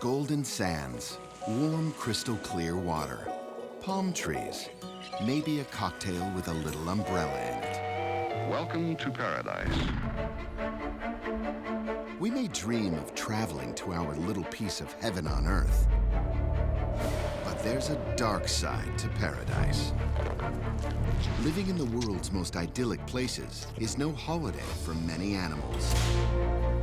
Golden sands, warm crystal clear water, palm trees, maybe a cocktail with a little umbrella in it. Welcome to paradise. We may dream of traveling to our little piece of heaven on earth, but there's a dark side to paradise. Living in the world's most idyllic places is no holiday for many animals.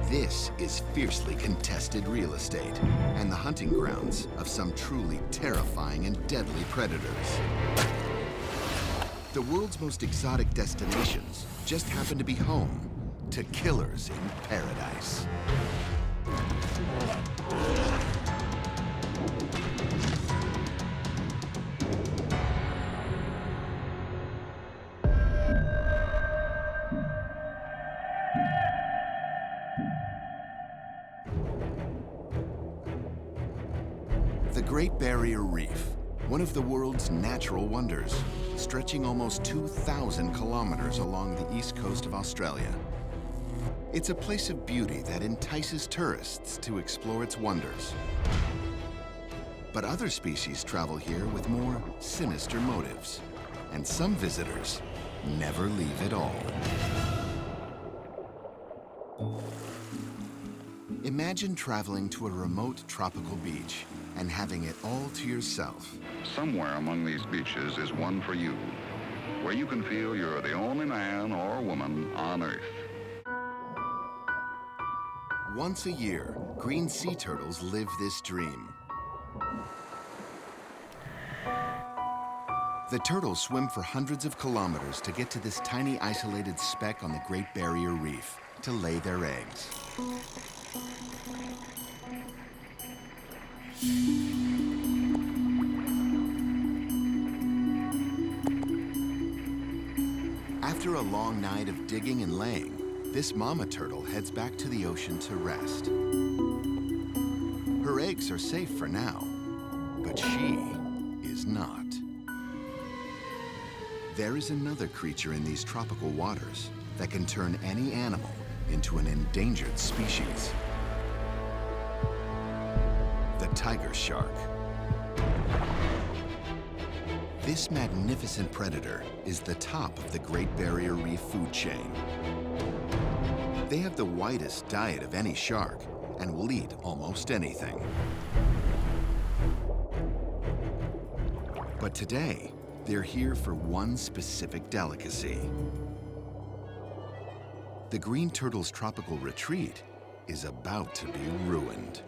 This is fiercely contested real estate and the hunting grounds of some truly terrifying and deadly predators. The world's most exotic destinations just happen to be home to killers in paradise. The Great Barrier Reef, one of the world's natural wonders, stretching almost 2,000 kilometers along the east coast of Australia. It's a place of beauty that entices tourists to explore its wonders. But other species travel here with more sinister motives, and some visitors never leave at all. Imagine traveling to a remote tropical beach and having it all to yourself. Somewhere among these beaches is one for you, where you can feel you're the only man or woman on Earth. Once a year, green sea turtles live this dream. The turtles swim for hundreds of kilometers to get to this tiny isolated speck on the Great Barrier Reef to lay their eggs. After a long night of digging and laying, this mama turtle heads back to the ocean to rest. Her eggs are safe for now, but she is not. There is another creature in these tropical waters that can turn any animal into an endangered species. The tiger shark. This magnificent predator is the top of the Great Barrier Reef food chain. They have the widest diet of any shark and will eat almost anything. But today, they're here for one specific delicacy. The green turtle's tropical retreat is about to be ruined.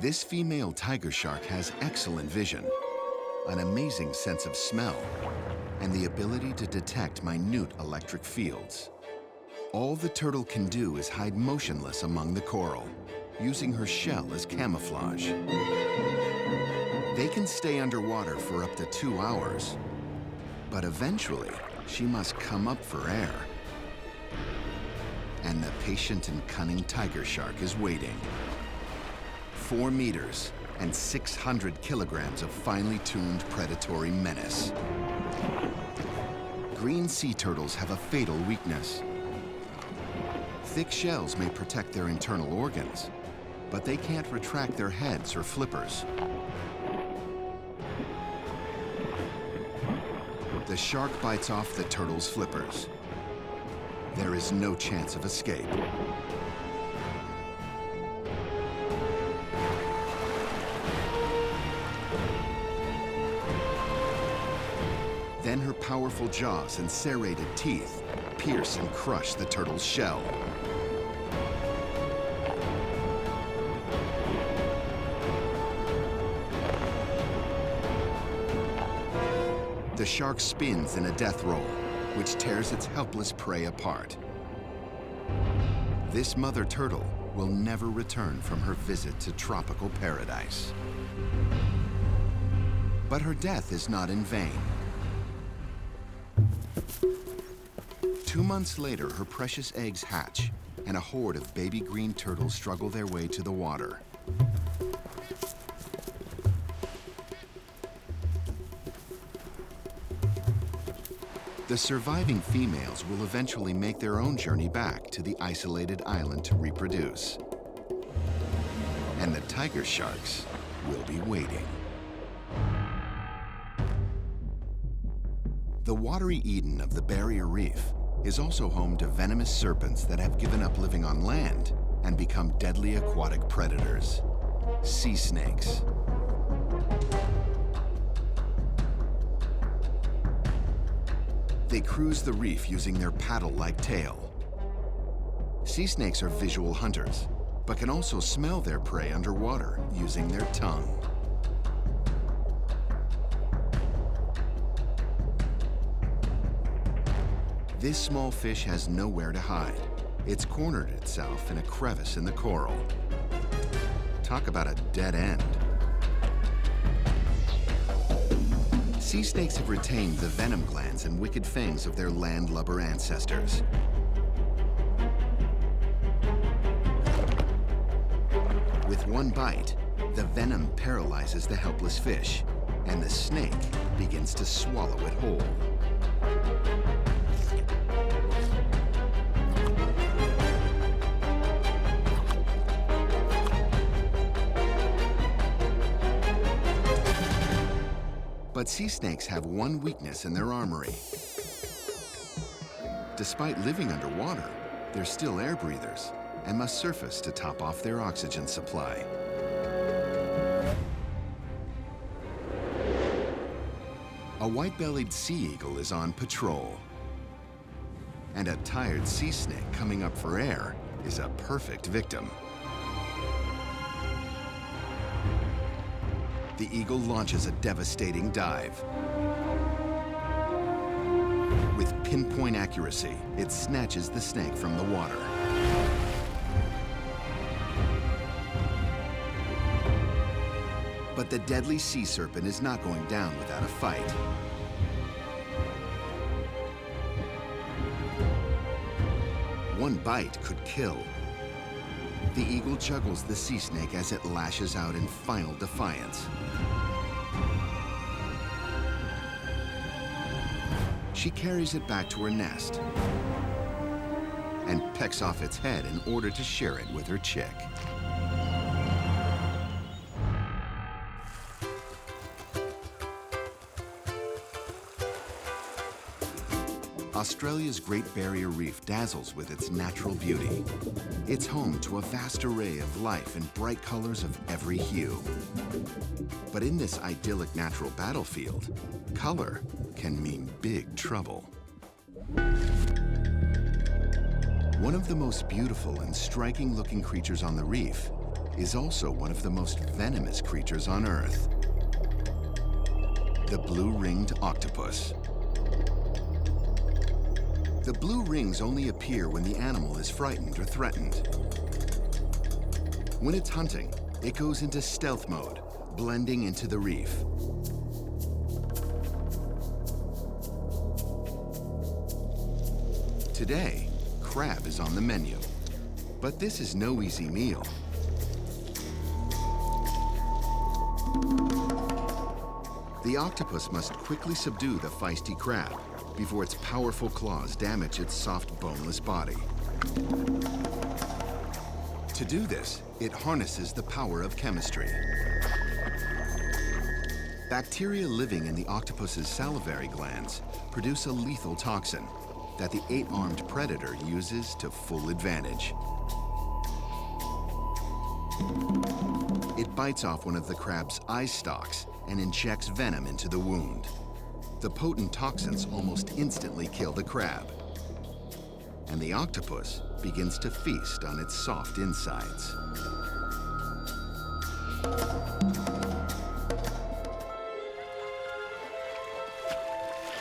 This female tiger shark has excellent vision, an amazing sense of smell, and the ability to detect minute electric fields. All the turtle can do is hide motionless among the coral, using her shell as camouflage. They can stay underwater for up to 2 hours, but eventually she must come up for air. And the patient and cunning tiger shark is waiting. 4 meters and 600 kilograms of finely tuned predatory menace. Green sea turtles have a fatal weakness. Thick shells may protect their internal organs, but they can't retract their heads or flippers. The shark bites off the turtle's flippers. There is no chance of escape. Then her powerful jaws and serrated teeth pierce and crush the turtle's shell. The shark spins in a death roll, which tears its helpless prey apart. This mother turtle will never return from her visit to tropical paradise. But her death is not in vain. 2 months later, her precious eggs hatch, and a horde of baby green turtles struggle their way to the water. The surviving females will eventually make their own journey back to the isolated island to reproduce. And the tiger sharks will be waiting. The watery Eden of the Barrier Reef is also home to venomous serpents that have given up living on land and become deadly aquatic predators, sea snakes. They cruise the reef using their paddle-like tail. Sea snakes are visual hunters, but can also smell their prey underwater using their tongue. This small fish has nowhere to hide. It's cornered itself in a crevice in the coral. Talk about a dead end. Sea snakes have retained the venom glands and wicked fangs of their landlubber ancestors. With one bite, the venom paralyzes the helpless fish, and the snake begins to swallow it whole. But sea snakes have one weakness in their armory. Despite living underwater, they're still air breathers and must surface to top off their oxygen supply. A white-bellied sea eagle is on patrol. And a tired sea snake coming up for air is a perfect victim. The eagle launches a devastating dive. With pinpoint accuracy, it snatches the snake from the water. But the deadly sea serpent is not going down without a fight. One bite could kill. The eagle juggles the sea snake as it lashes out in final defiance. She carries it back to her nest and pecks off its head in order to share it with her chick. Australia's Great Barrier Reef dazzles with its natural beauty. It's home to a vast array of life in bright colors of every hue. But in this idyllic natural battlefield, color can mean big trouble. One of the most beautiful and striking-looking creatures on the reef is also one of the most venomous creatures on Earth, the blue-ringed octopus. The blue rings only appear when the animal is frightened or threatened. When it's hunting, it goes into stealth mode, blending into the reef. Today, crab is on the menu, but this is no easy meal. The octopus must quickly subdue the feisty crab before its powerful claws damage its soft, boneless body. To do this, it harnesses the power of chemistry. Bacteria living in the octopus's salivary glands produce a lethal toxin that the eight-armed predator uses to full advantage. It bites off one of the crab's eye stalks and injects venom into the wound. The potent toxins almost instantly kill the crab, and the octopus begins to feast on its soft insides.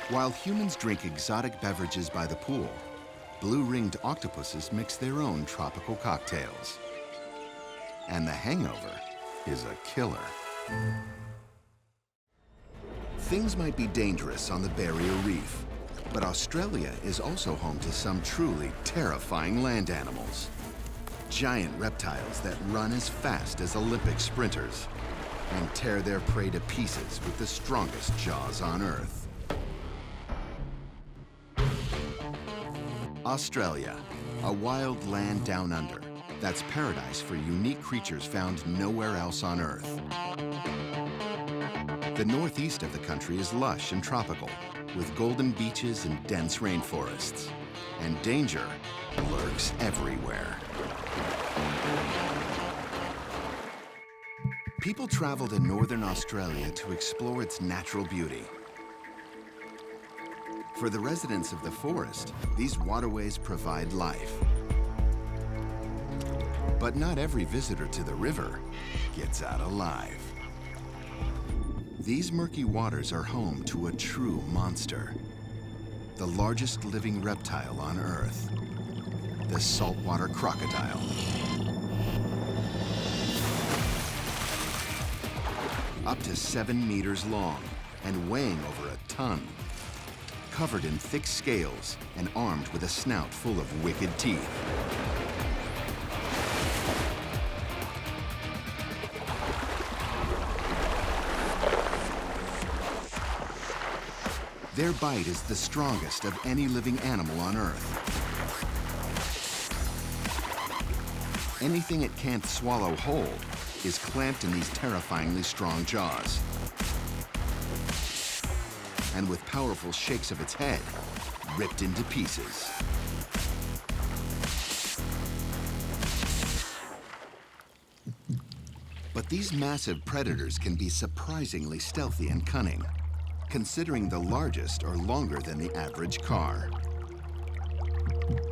While humans drink exotic beverages by the pool, blue-ringed octopuses mix their own tropical cocktails. And the hangover is a killer. Things might be dangerous on the Barrier Reef, but Australia is also home to some truly terrifying land animals. Giant reptiles that run as fast as Olympic sprinters and tear their prey to pieces with the strongest jaws on Earth. Australia, a wild land down under. That's paradise for unique creatures found nowhere else on Earth. The northeast of the country is lush and tropical, with golden beaches and dense rainforests. And danger lurks everywhere. People travel to northern Australia to explore its natural beauty. For the residents of the forest, these waterways provide life. But not every visitor to the river gets out alive. These murky waters are home to a true monster, the largest living reptile on Earth, the saltwater crocodile. Up to 7 meters long and weighing over a ton, covered in thick scales and armed with a snout full of wicked teeth. Their bite is the strongest of any living animal on Earth. Anything it can't swallow whole is clamped in these terrifyingly strong jaws. And with powerful shakes of its head, ripped into pieces. But these massive predators can be surprisingly stealthy and cunning, considering the largest are longer than the average car.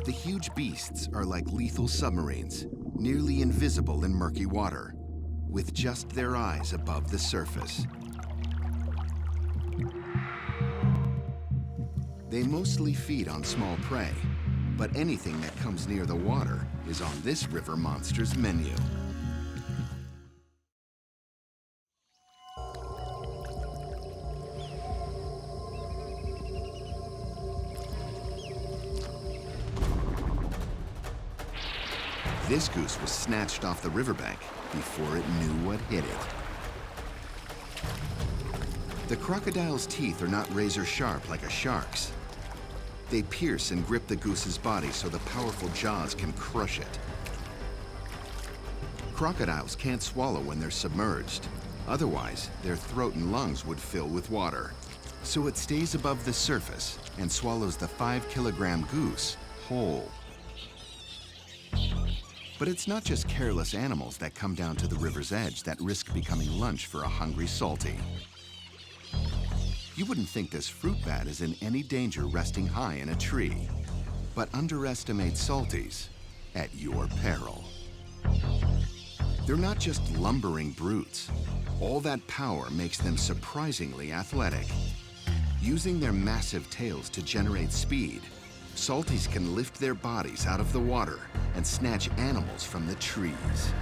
The huge beasts are like lethal submarines, nearly invisible in murky water, with just their eyes above the surface. They mostly feed on small prey, but anything that comes near the water is on this river monster's menu. This goose was snatched off the riverbank before it knew what hit it. The crocodile's teeth are not razor sharp like a shark's. They pierce and grip the goose's body so the powerful jaws can crush it. Crocodiles can't swallow when they're submerged. Otherwise, their throat and lungs would fill with water. So it stays above the surface and swallows the 5-kilogram goose whole. But it's not just careless animals that come down to the river's edge that risk becoming lunch for a hungry salty. You wouldn't think this fruit bat is in any danger resting high in a tree, but underestimate salties at your peril. They're not just lumbering brutes. All that power makes them surprisingly athletic. Using their massive tails to generate speed, salties can lift their bodies out of the water and snatch animals from the trees.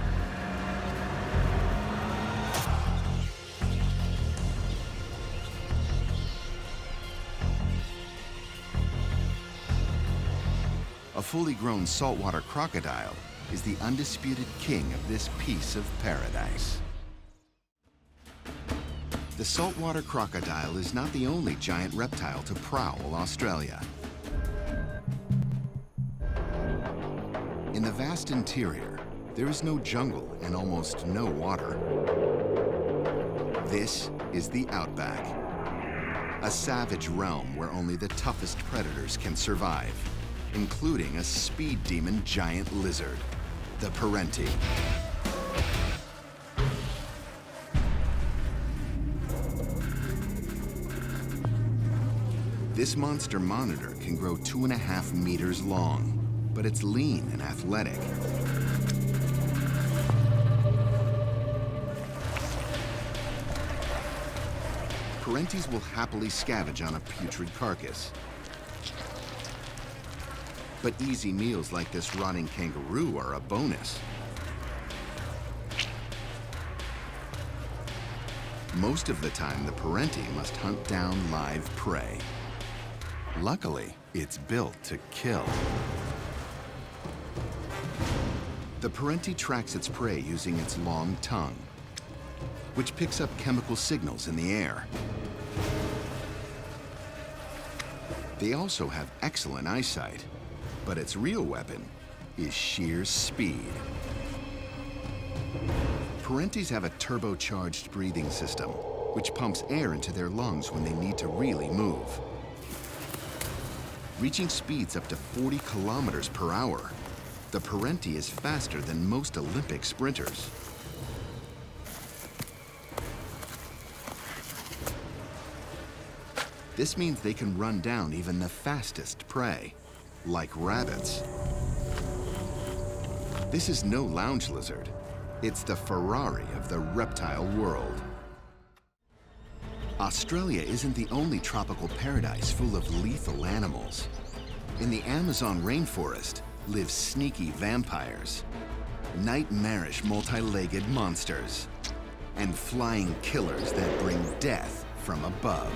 A fully grown saltwater crocodile is the undisputed king of this piece of paradise. The saltwater crocodile is not the only giant reptile to prowl Australia. In the vast interior, there is no jungle and almost no water. This is the outback, a savage realm where only the toughest predators can survive, including a speed demon giant lizard, the Parenti. This monster monitor can grow 2.5 meters long, but it's lean and athletic. Parentis will happily scavenge on a putrid carcass. But easy meals like this rotting kangaroo are a bonus. Most of the time, the Parenti must hunt down live prey. Luckily, it's built to kill. The Parenti tracks its prey using its long tongue, which picks up chemical signals in the air. They also have excellent eyesight, But its real weapon is sheer speed. Parentes have a turbocharged breathing system, which pumps air into their lungs when they need to really move. Reaching speeds up to 40 kilometers per hour, the Parente is faster than most Olympic sprinters. This means they can run down even the fastest prey, like rabbits. This is no lounge lizard. It's the Ferrari of the reptile world. Australia isn't the only tropical paradise full of lethal animals. In the Amazon rainforest live sneaky vampires, nightmarish multi-legged monsters, and flying killers that bring death from above.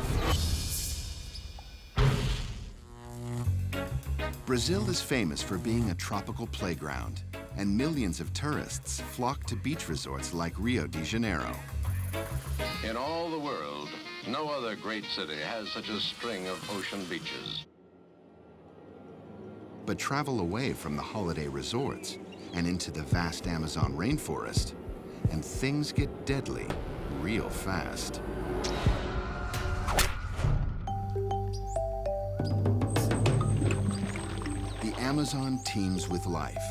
Brazil is famous for being a tropical playground, and millions of tourists flock to beach resorts like Rio de Janeiro. In all the world, no other great city has such a string of ocean beaches. But travel away from the holiday resorts and into the vast Amazon rainforest, and things get deadly real fast. The Amazon teems with life.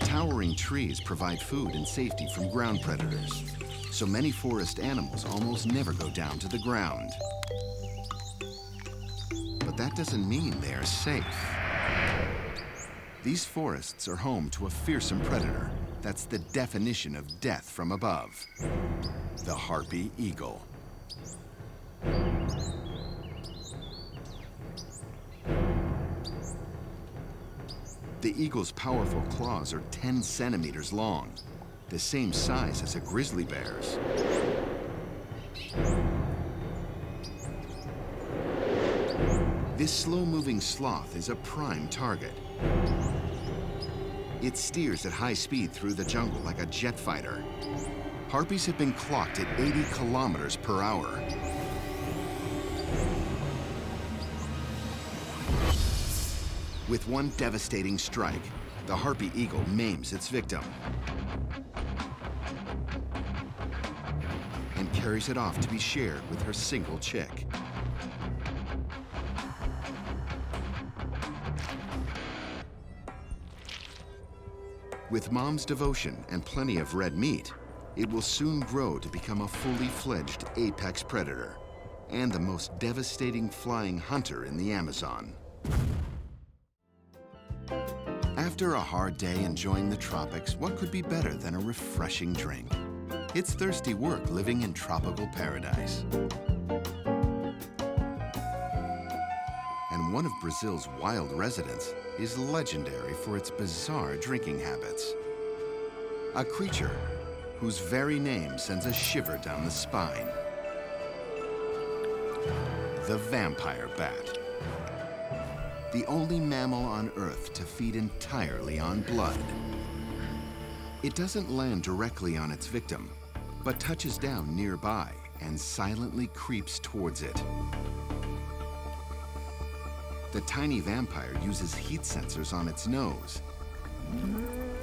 Towering trees provide food and safety from ground predators, so many forest animals almost never go down to the ground. But that doesn't mean they are safe. These forests are home to a fearsome predator that's the definition of death from above, the Harpy Eagle. The eagle's powerful claws are 10 centimeters long, the same size as a grizzly bear's. This slow-moving sloth is a prime target. It steers at high speed through the jungle like a jet fighter. Harpies have been clocked at 80 kilometers per hour. With one devastating strike, the Harpy Eagle maims its victim and carries it off to be shared with her single chick. With mom's devotion and plenty of red meat, it will soon grow to become a fully fledged apex predator and the most devastating flying hunter in the Amazon. After a hard day enjoying the tropics, what could be better than a refreshing drink? It's thirsty work living in tropical paradise. And one of Brazil's wild residents is legendary for its bizarre drinking habits. A creature whose very name sends a shiver down the spine. The vampire bat. The only mammal on Earth to feed entirely on blood. It doesn't land directly on its victim, but touches down nearby and silently creeps towards it. The tiny vampire uses heat sensors on its nose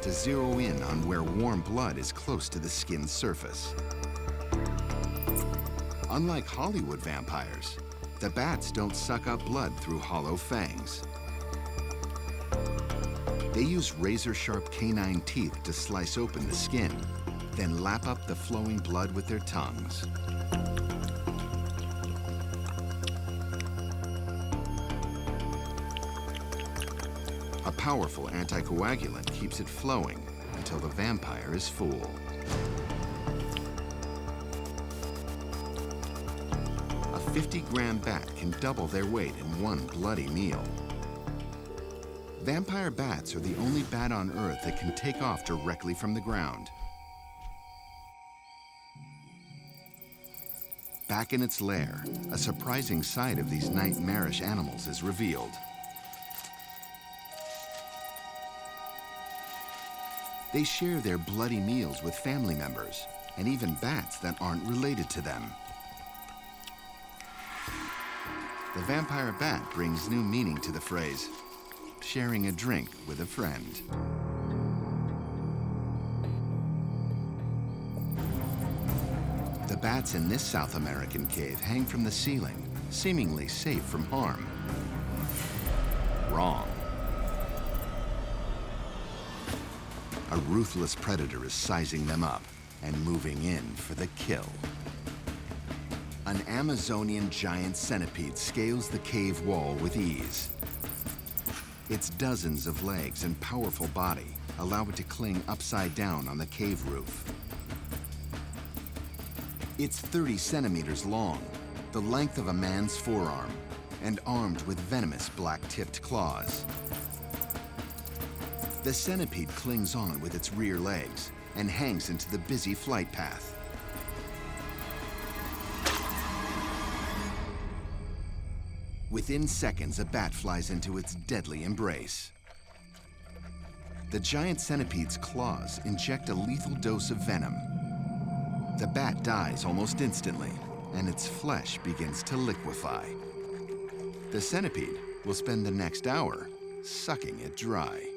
to zero in on where warm blood is close to the skin's surface. Unlike Hollywood vampires, the bats don't suck up blood through hollow fangs. They use razor-sharp canine teeth to slice open the skin, then lap up the flowing blood with their tongues. A powerful anticoagulant keeps it flowing until the vampire is full. A 50-gram bat can double their weight in one bloody meal. Vampire bats are the only bat on Earth that can take off directly from the ground. Back in its lair, a surprising sight of these nightmarish animals is revealed. They share their bloody meals with family members, and even bats that aren't related to them. the vampire bat brings new meaning to the phrase, sharing a drink with a friend. The bats in this South American cave hang from the ceiling, seemingly safe from harm. Wrong. A ruthless predator is sizing them up and moving in for the kill. An Amazonian giant centipede scales the cave wall with ease. Its dozens of legs and powerful body allow it to cling upside down on the cave roof. It's 30 centimeters long, the length of a man's forearm, and armed with venomous black-tipped claws. The centipede clings on with its rear legs and hangs into the busy flight path. Within seconds, a bat flies into its deadly embrace. The giant centipede's claws inject a lethal dose of venom. The bat dies almost instantly, and its flesh begins to liquefy. The centipede will spend the next hour sucking it dry.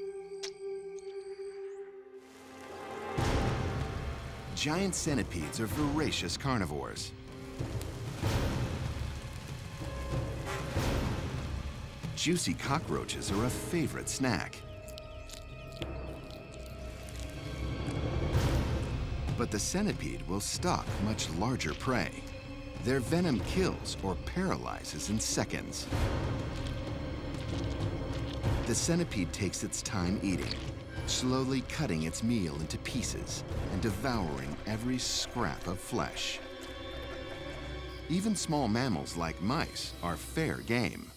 Giant centipedes are voracious carnivores. Juicy cockroaches are a favorite snack. But the centipede will stalk much larger prey. Their venom kills or paralyzes in seconds. The centipede takes its time eating, slowly cutting its meal into pieces and devouring every scrap of flesh. Even small mammals like mice are fair game.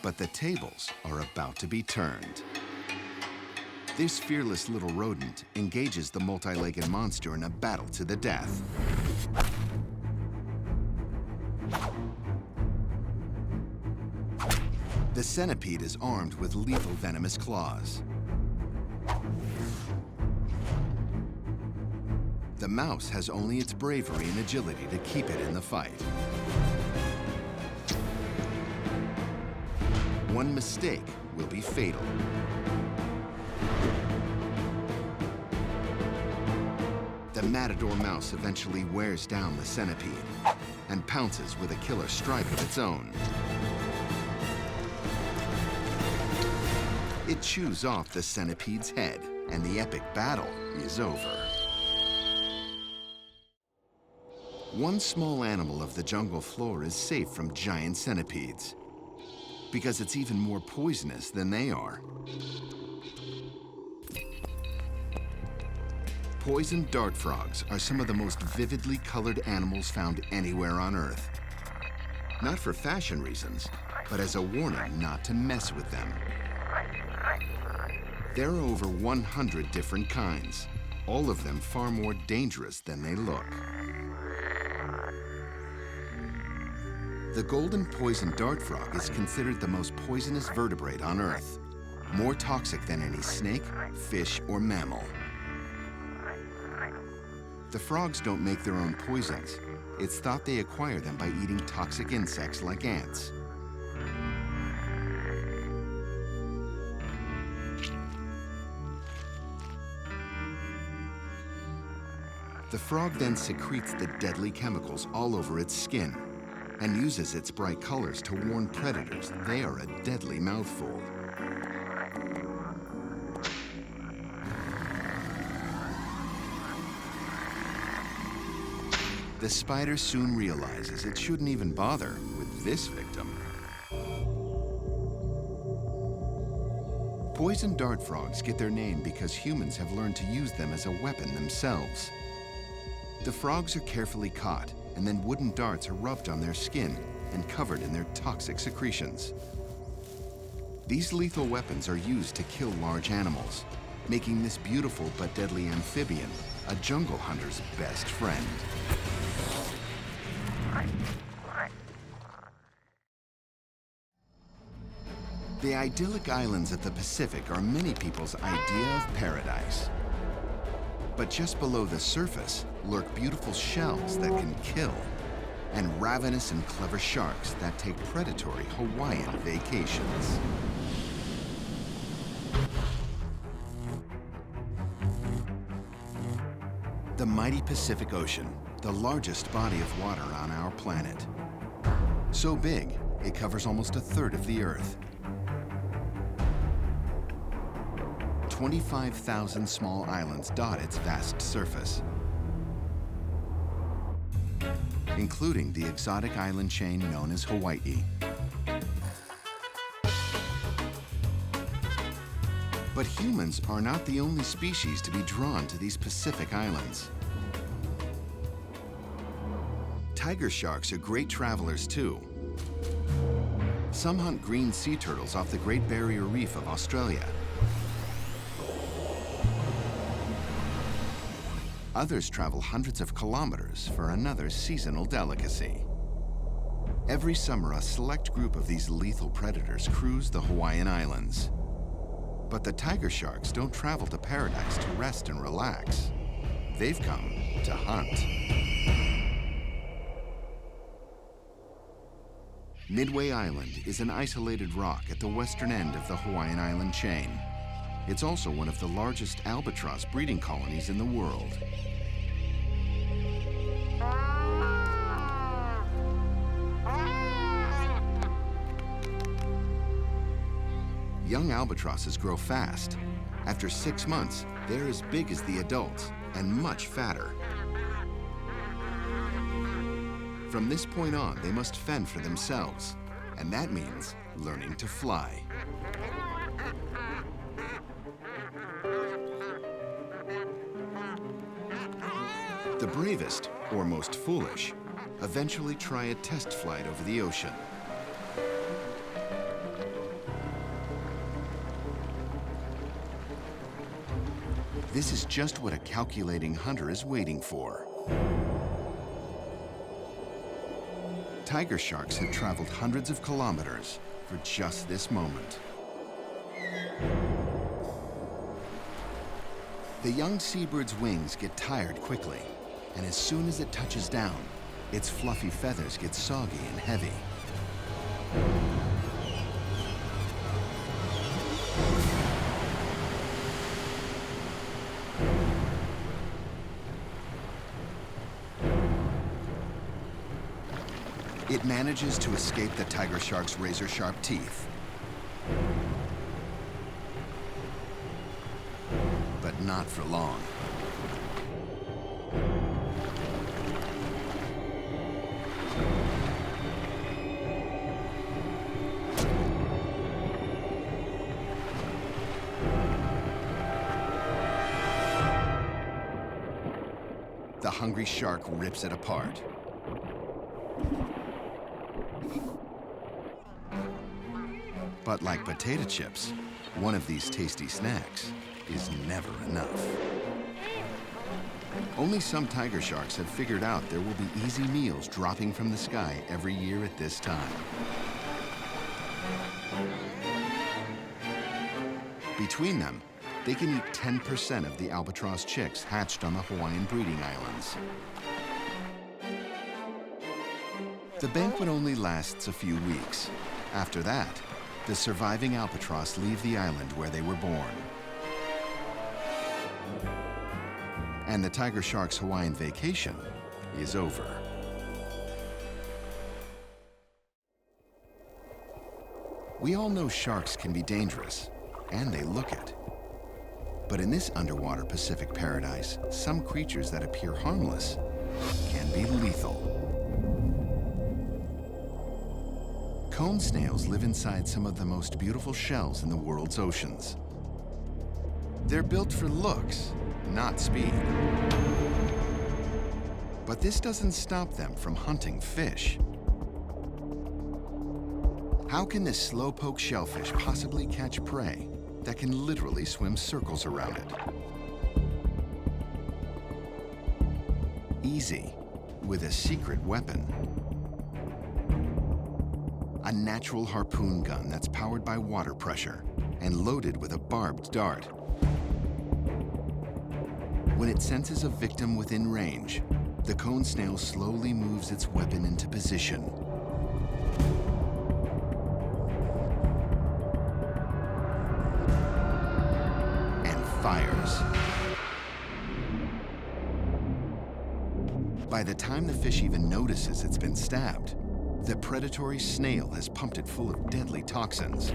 But the tables are about to be turned. This fearless little rodent engages the multi-legged monster in a battle to the death. The centipede is armed with lethal venomous claws. The mouse has only its bravery and agility to keep it in the fight. One mistake will be fatal. The matador mouse eventually wears down the centipede and pounces with a killer strike of its own. It chews off the centipede's head, and the epic battle is over. One small animal of the jungle floor is safe from giant centipedes, because it's even more poisonous than they are. Poison dart frogs are some of the most vividly colored animals found anywhere on Earth. Not for fashion reasons, but as a warning not to mess with them. There are over 100 different kinds, all of them far more dangerous than they look. The golden poison dart frog is considered the most poisonous vertebrate on Earth, more toxic than any snake, fish, or mammal. The frogs don't make their own poisons. It's thought they acquire them by eating toxic insects like ants. The frog then secretes the deadly chemicals all over its skin and uses its bright colors to warn predators they are a deadly mouthful. The spider soon realizes it shouldn't even bother with this victim. Poison dart frogs get their name because humans have learned to use them as a weapon themselves. The frogs are carefully caught, and then wooden darts are rubbed on their skin and covered in their toxic secretions. These lethal weapons are used to kill large animals, making this beautiful but deadly amphibian a jungle hunter's best friend. The idyllic islands of the Pacific are many people's idea of paradise. But just below the surface lurk beautiful shells that can kill. and ravenous and clever sharks that take predatory Hawaiian vacations. The mighty Pacific Ocean, the largest body of water on our planet. So big, it covers almost a third of the Earth. 25,000 small islands dot its vast surface, including the exotic island chain known as Hawaii. But humans are not the only species to be drawn to these Pacific islands. Tiger sharks are great travelers too. Some hunt green sea turtles off the Great Barrier Reef of Australia. Others travel hundreds of kilometers for another seasonal delicacy. Every summer, a select group of these lethal predators cruise the Hawaiian Islands. But the tiger sharks don't travel to paradise to rest and relax. They've come to hunt. Midway Island is an isolated rock at the western end of the Hawaiian Island chain. It's also one of the largest albatross breeding colonies in the world. Young albatrosses grow fast. After 6 months, they're as big as the adults and much fatter. From this point on, they must fend for themselves, and that means learning to fly. The bravest, or most foolish, eventually try a test flight over the ocean. This is just what a calculating hunter is waiting for. Tiger sharks have traveled hundreds of kilometers for just this moment. The young seabird's wings get tired quickly, and as soon as it touches down, its fluffy feathers get soggy and heavy. It manages to escape the tiger shark's razor-sharp teeth. But not for long. The hungry shark rips it apart. But like potato chips, one of these tasty snacks is never enough. Only some tiger sharks have figured out there will be easy meals dropping from the sky every year at this time. Between them, they can eat 10% of the albatross chicks hatched on the Hawaiian breeding islands. The banquet only lasts a few weeks. After that, the surviving albatross leave the island where they were born. And the tiger shark's Hawaiian vacation is over. We all know sharks can be dangerous, and they look it. But in this underwater Pacific paradise, some creatures that appear harmless can be lethal. Cone snails live inside some of the most beautiful shells in the world's oceans. They're built for looks, not speed. But this doesn't stop them from hunting fish. How can this slowpoke shellfish possibly catch prey that can literally swim circles around it? Easy, with a secret weapon. A natural harpoon gun that's powered by water pressure and loaded with a barbed dart. When it senses a victim within range, The cone snail slowly moves its weapon into position. And fires. By the time the fish even notices it's been stabbed, the predatory snail has pumped it full of deadly toxins.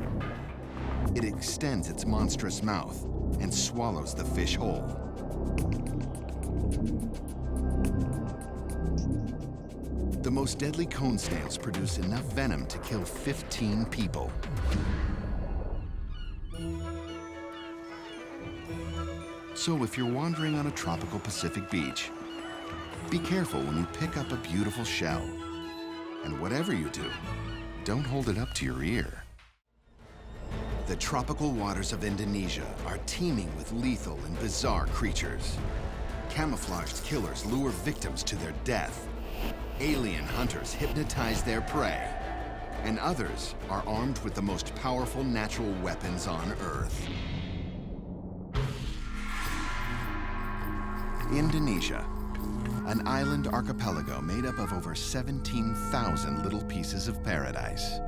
It extends its monstrous mouth and swallows the fish whole. The most deadly cone snails produce enough venom to kill 15 people. So if you're wandering on a tropical Pacific beach, be careful when you pick up a beautiful shell. And whatever you do, don't hold it up to your ear. The tropical waters of Indonesia are teeming with lethal and bizarre creatures. Camouflaged killers lure victims to their death. Alien hunters hypnotize their prey. And others are armed with the most powerful natural weapons on Earth. Indonesia, an island archipelago made up of over 17,000 little pieces of paradise.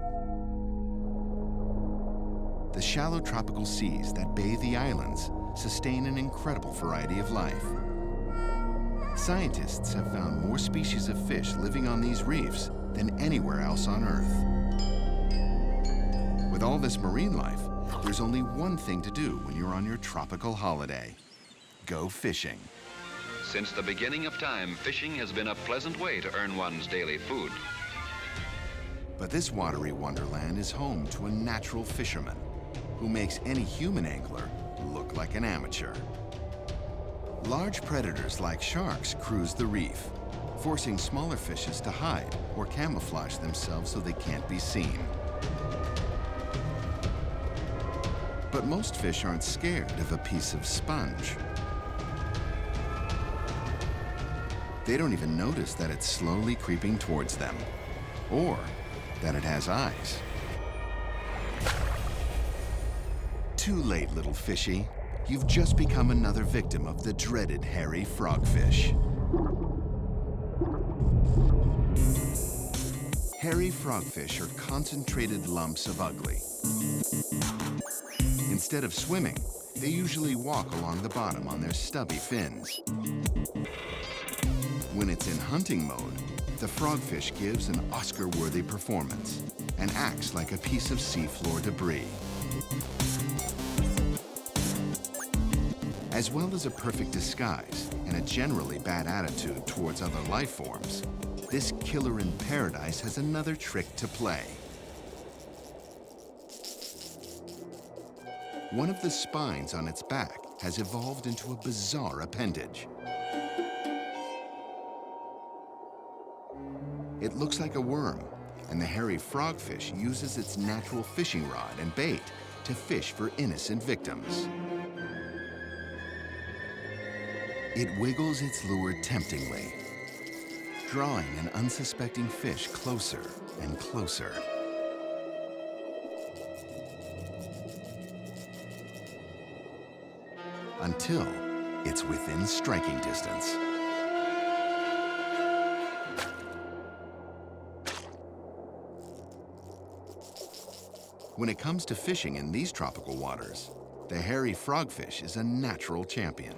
The shallow tropical seas that bathe the islands sustain an incredible variety of life. Scientists have found more species of fish living on these reefs than anywhere else on Earth. With all this marine life, there's only one thing to do when you're on your tropical holiday: go fishing. Since the beginning of time, fishing has been a pleasant way to earn one's daily food. But this watery wonderland is home to a natural fisherman who makes any human angler look like an amateur. Large predators like sharks cruise the reef, forcing smaller fishes to hide or camouflage themselves so they can't be seen. But most fish aren't scared of a piece of sponge. They don't even notice that it's slowly creeping towards them, or that it has eyes. Too late, little fishy. You've just become another victim of the dreaded hairy frogfish. Hairy frogfish are concentrated lumps of ugly. Instead of swimming, they usually walk along the bottom on their stubby fins. When it's in hunting mode, the frogfish gives an Oscar-worthy performance and acts like a piece of seafloor debris. As well as a perfect disguise and a generally bad attitude towards other life forms, this killer in paradise has another trick to play. One of the spines on its back has evolved into a bizarre appendage. It looks like a worm, and the hairy frogfish uses its natural fishing rod and bait to fish for innocent victims. It wiggles its lure temptingly, drawing an unsuspecting fish closer and closer. Until it's within striking distance. When it comes to fishing in these tropical waters, the hairy frogfish is a natural champion.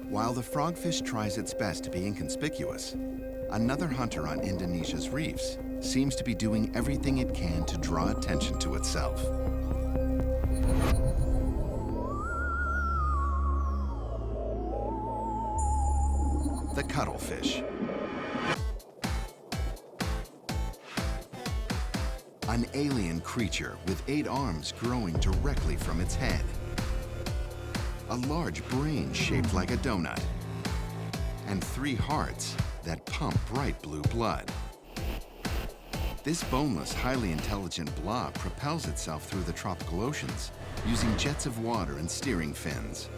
While the frogfish tries its best to be inconspicuous, another hunter on Indonesia's reefs seems to be doing everything it can to draw attention to itself. The cuttlefish. An alien creature with 8 arms growing directly from its head. A large brain shaped like a donut. And 3 hearts that pump bright blue blood. This boneless, highly intelligent blob propels itself through the tropical oceans using jets of water and steering fins.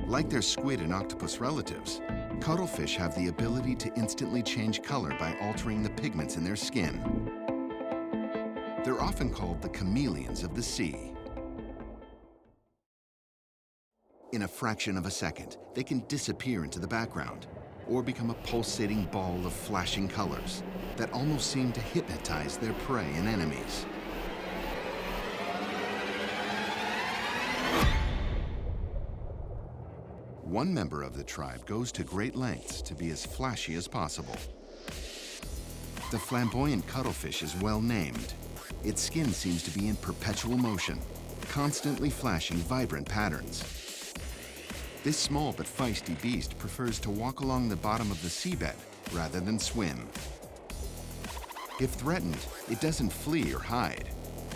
Like their squid and octopus relatives, Cuttlefish have the ability to instantly change color by altering the pigments in their skin. They're often called the chameleons of the sea. In a fraction of a second, they can disappear into the background or become a pulsating ball of flashing colors that almost seem to hypnotize their prey and enemies. One member of the tribe goes to great lengths to be as flashy as possible. The flamboyant cuttlefish is well named. Its skin seems to be in perpetual motion, constantly flashing vibrant patterns. This small but feisty beast prefers to walk along the bottom of the seabed rather than swim. If threatened, it doesn't flee or hide.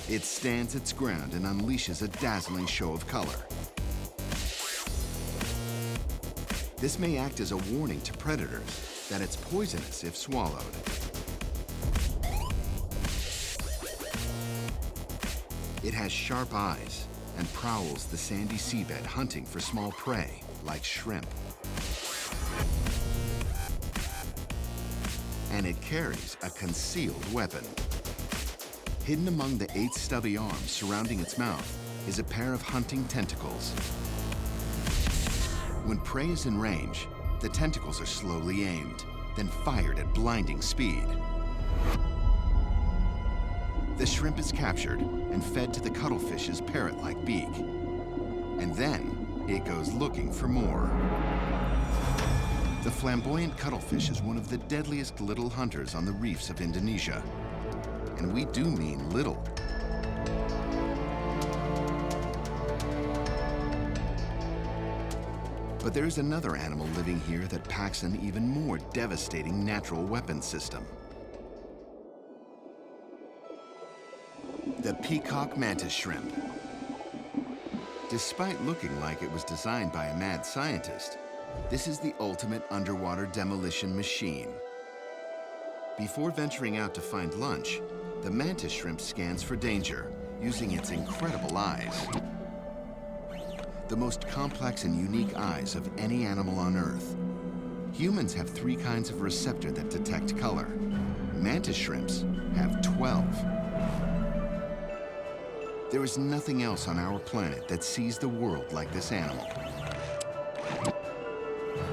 It stands its ground and unleashes a dazzling show of color. This may act as a warning to predators that it's poisonous if swallowed. It has sharp eyes and prowls the sandy seabed hunting for small prey like shrimp. And it carries a concealed weapon. Hidden among the 8 stubby arms surrounding its mouth is a pair of hunting tentacles. When prey is in range, the tentacles are slowly aimed, then fired at blinding speed. The shrimp is captured and fed to the cuttlefish's parrot-like beak. And then it goes looking for more. The flamboyant cuttlefish is one of the deadliest little hunters on the reefs of Indonesia. And we do mean little. But there's another animal living here that packs an even more devastating natural weapons system. The peacock mantis shrimp. Despite looking like it was designed by a mad scientist, this is the ultimate underwater demolition machine. Before venturing out to find lunch, the mantis shrimp scans for danger using its incredible eyes. The most complex and unique eyes of any animal on Earth. Humans have 3 kinds of receptor that detect color. Mantis shrimps have 12. There is nothing else on our planet that sees the world like this animal.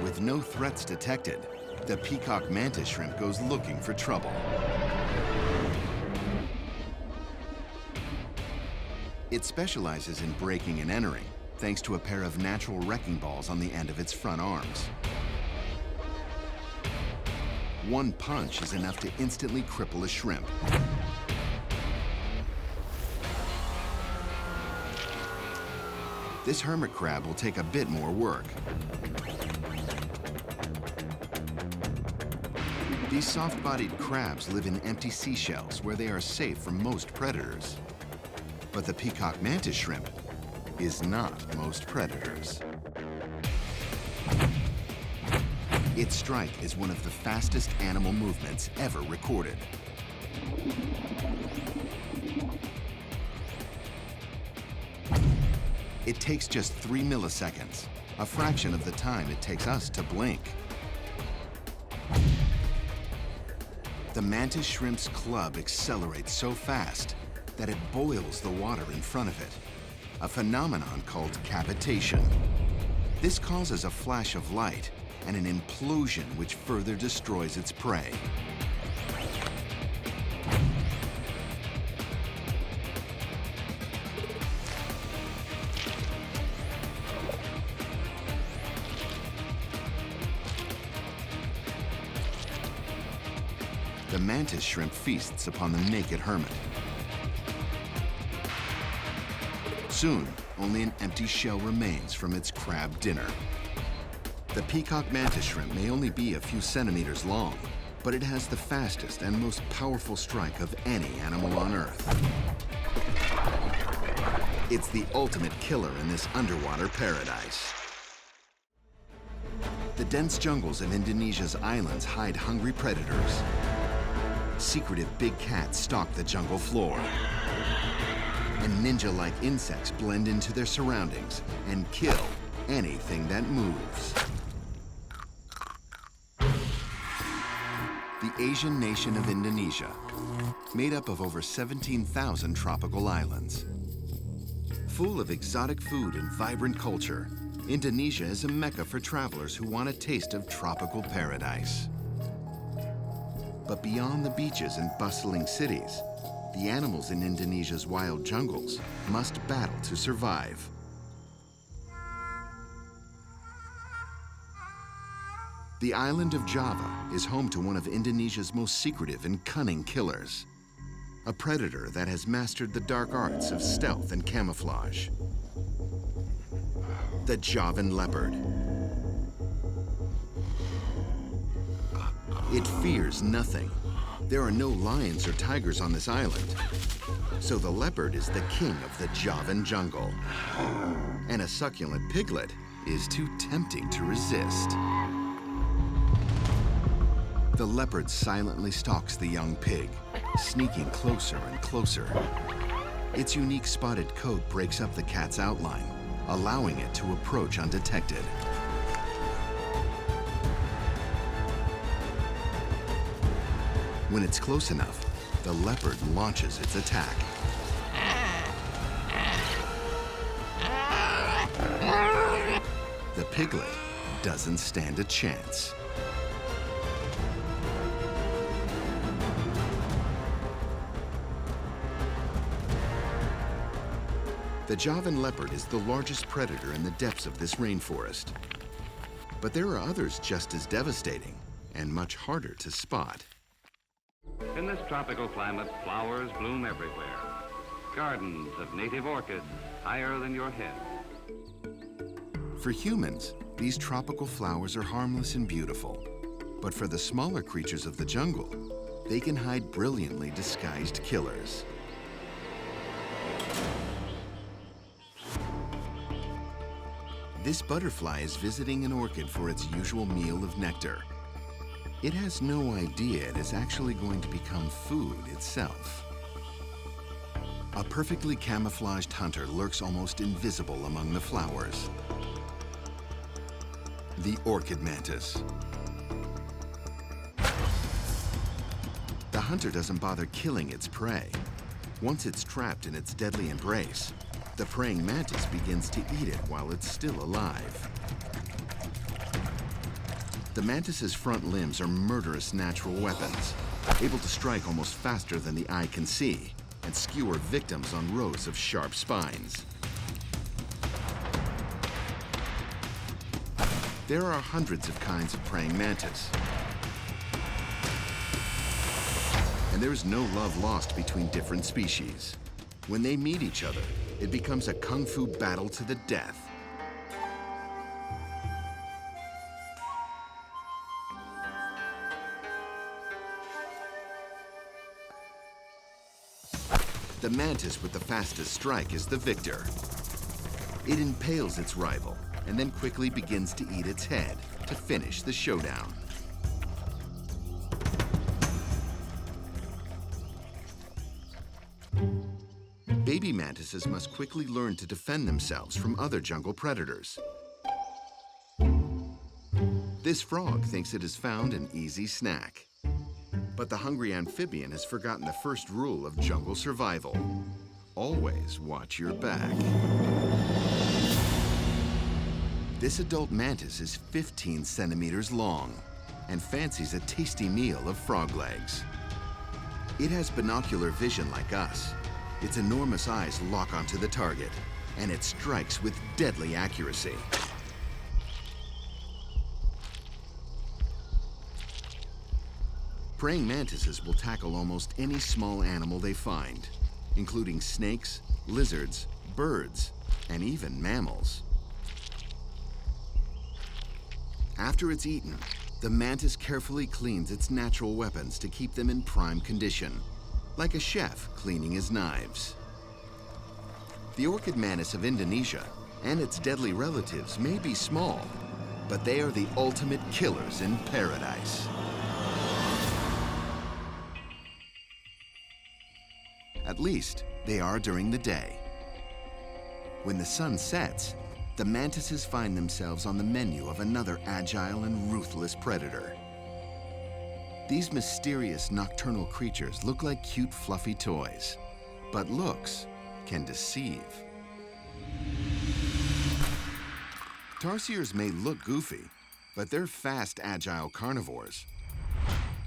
With no threats detected, the peacock mantis shrimp goes looking for trouble. It specializes in breaking and entering, thanks to a pair of natural wrecking balls on the end of its front arms. One punch is enough to instantly cripple a shrimp. This hermit crab will take a bit more work. These soft-bodied crabs live in empty seashells where they are safe from most predators. But the peacock mantis shrimp is not most predators. Its strike is one of the fastest animal movements ever recorded. It takes just 3 milliseconds, a fraction of the time it takes us to blink. The mantis shrimp's club accelerates so fast that it boils the water in front of it, a phenomenon called cavitation. This causes a flash of light and an implosion which further destroys its prey. The mantis shrimp feasts upon the naked hermit. Soon, only an empty shell remains from its crab dinner. The peacock mantis shrimp may only be a few centimeters long, but it has the fastest and most powerful strike of any animal on Earth. It's the ultimate killer in this underwater paradise. The dense jungles of Indonesia's islands hide hungry predators. Secretive big cats stalk the jungle floor. And ninja-like insects blend into their surroundings and kill anything that moves. Asian nation of Indonesia, made up of over 17,000 tropical islands. Full of exotic food and vibrant culture, Indonesia is a mecca for travelers who want a taste of tropical paradise. But beyond the beaches and bustling cities, the animals in Indonesia's wild jungles must battle to survive. The island of Java is home to one of Indonesia's most secretive and cunning killers, a predator that has mastered the dark arts of stealth and camouflage. The Javan leopard. It fears nothing. There are no lions or tigers on this island, so the leopard is the king of the Javan jungle. And a succulent piglet is too tempting to resist. The leopard silently stalks the young pig, sneaking closer and closer. Its unique spotted coat breaks up the cat's outline, allowing it to approach undetected. When it's close enough, the leopard launches its attack. The piglet doesn't stand a chance. The Javan leopard is the largest predator in the depths of this rainforest. But there are others just as devastating and much harder to spot. In this tropical climate, flowers bloom everywhere. Gardens of native orchids higher than your head. For humans, these tropical flowers are harmless and beautiful. But for the smaller creatures of the jungle, they can hide brilliantly disguised killers. This butterfly is visiting an orchid for its usual meal of nectar. It has no idea it is actually going to become food itself. A perfectly camouflaged hunter lurks almost invisible among the flowers. The orchid mantis. The hunter doesn't bother killing its prey. Once it's trapped in its deadly embrace, the praying mantis begins to eat it while it's still alive. The mantis's front limbs are murderous natural weapons, able to strike almost faster than the eye can see and skewer victims on rows of sharp spines. There are hundreds of kinds of praying mantis. And there is no love lost between different species. When they meet each other, it becomes a kung fu battle to the death. The mantis with the fastest strike is the victor. It impales its rival and then quickly begins to eat its head to finish the showdown. Baby mantises must quickly learn to defend themselves from other jungle predators. This frog thinks it has found an easy snack. But the hungry amphibian has forgotten the first rule of jungle survival. Always watch your back. This adult mantis is 15 centimeters long and fancies a tasty meal of frog legs. It has binocular vision like us. Its enormous eyes lock onto the target, and it strikes with deadly accuracy. Praying mantises will tackle almost any small animal they find, including snakes, lizards, birds, and even mammals. After it's eaten, the mantis carefully cleans its natural weapons to keep them in prime condition, like a chef cleaning his knives. The orchid mantis of Indonesia and its deadly relatives may be small, but they are the ultimate killers in paradise. At least, they are during the day. When the sun sets, the mantises find themselves on the menu of another agile and ruthless predator. These mysterious nocturnal creatures look like cute, fluffy toys, but looks can deceive. Tarsiers may look goofy, but they're fast, agile carnivores.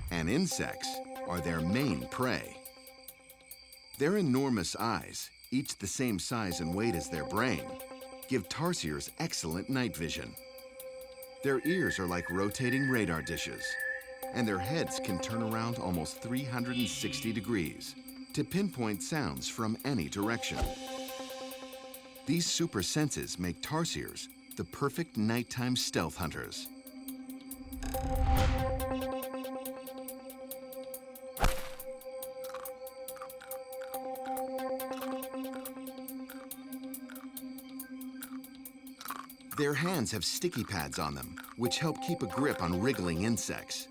And insects are their main prey. Their enormous eyes, each the same size and weight as their brain, give tarsiers excellent night vision. Their ears are like rotating radar dishes, and their heads can turn around almost 360 degrees to pinpoint sounds from any direction. These super senses make tarsiers the perfect nighttime stealth hunters. Their hands have sticky pads on them, which help keep a grip on wriggling insects.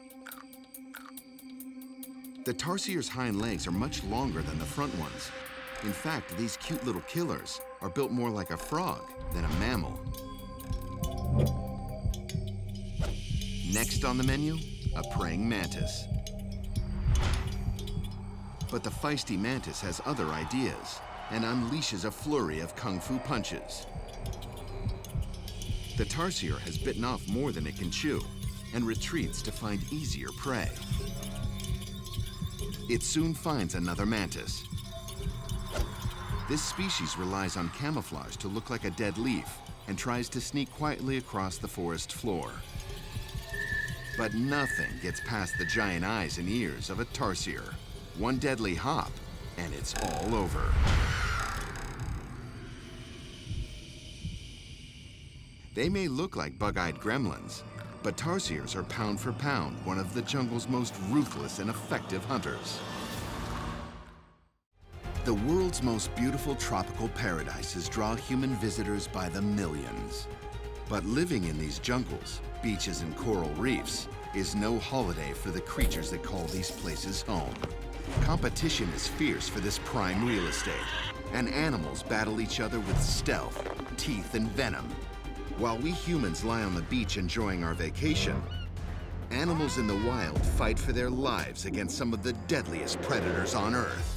The tarsiers' hind legs are much longer than the front ones. In fact, these cute little killers are built more like a frog than a mammal. Next on the menu, a praying mantis. But the feisty mantis has other ideas and unleashes a flurry of kung fu punches. The tarsier has bitten off more than it can chew and retreats to find easier prey. It soon finds another mantis. This species relies on camouflage to look like a dead leaf and tries to sneak quietly across the forest floor. But nothing gets past the giant eyes and ears of a tarsier. One deadly hop, and it's all over. They may look like bug-eyed gremlins, but tarsiers are pound for pound one of the jungle's most ruthless and effective hunters. The world's most beautiful tropical paradises draw human visitors by the millions. But living in these jungles, beaches, and coral reefs is no holiday for the creatures that call these places home. Competition is fierce for this prime real estate, and animals battle each other with stealth, teeth, and venom. While we humans lie on the beach enjoying our vacation, animals in the wild fight for their lives against some of the deadliest predators on Earth.